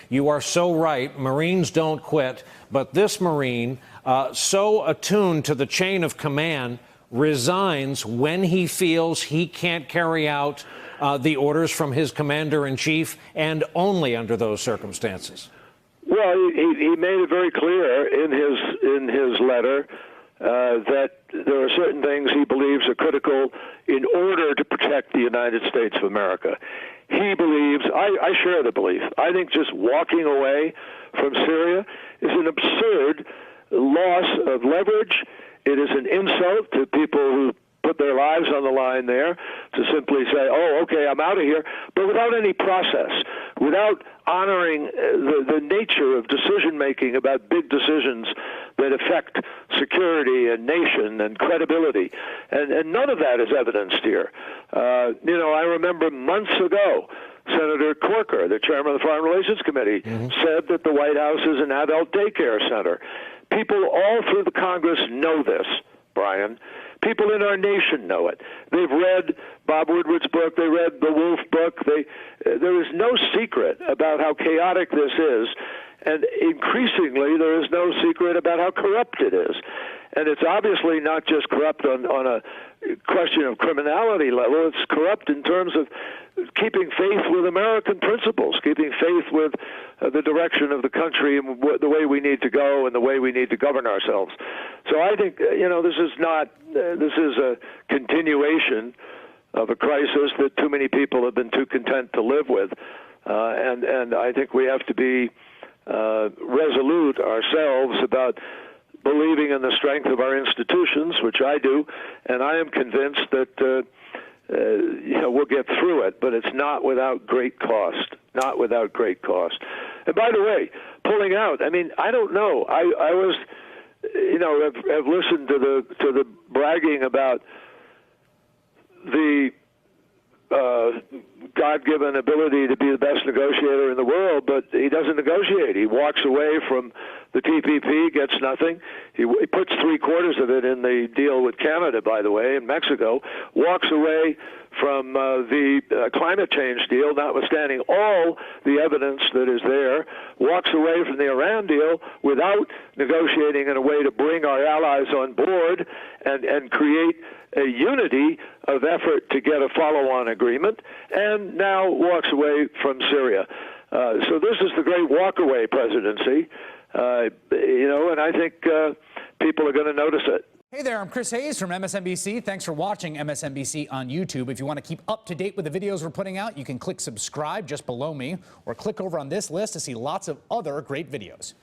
You are so right. Marines don't quit. But this Marine, so attuned to the chain of command, resigns when he feels he can't carry out the orders from his commander-in-chief, and only under those circumstances. Well, he made it very clear in his letter that there are certain things he believes are critical in order to protect the United States of America. He believes, I share the belief, I think just walking away from Syria is an absurd loss of leverage. It is an insult to people who put their lives on the line there, to simply say, oh, okay, I'm out of here, but without any process, without honoring the nature of decision-making about big decisions that affect security and nation and credibility. And none of that is evidenced here. I remember months ago, Senator Corker, the chairman of the Foreign Relations Committee, said that the White House is an adult daycare center. People all through the Congress know this, Brian. People in our nation know it. They've read Bob Woodward's book. They read the Wolf book. There is no secret about how chaotic this is, and increasingly there is no secret about how corrupt it is. And it's obviously not just corrupt on a question of criminality level. It's corrupt in terms of keeping faith with American principles, keeping faith with the direction of the country and the way we need to go and the way we need to govern ourselves. So I think, this is a continuation of a crisis that too many people have been too content to live with. And I think we have to be resolute ourselves about believing in the strength of our institutions, which I do, and I am convinced that we'll get through it, but it's not without great cost. Not without great cost. And by the way, pulling out, I don't know. I was, have listened to the bragging about the God-given ability to be the best negotiator in the world, but he doesn't negotiate. He walks away from the TPP, gets nothing. He puts three-quarters of it in the deal with Canada, by the way, and Mexico, walks away from the climate change deal, notwithstanding all the evidence that is there, walks away from the Iran deal without negotiating in a way to bring our allies on board and create a unity of effort to get a follow-on agreement, and now walks away from Syria. So this is the great walk-away presidency, and I think people are going to notice it. Hey there, I'm Chris Hayes from MSNBC. Thanks for watching MSNBC on YouTube. If you want to keep up to date with the videos we're putting out, you can click subscribe just below me, or click over on this list to see lots of other great videos.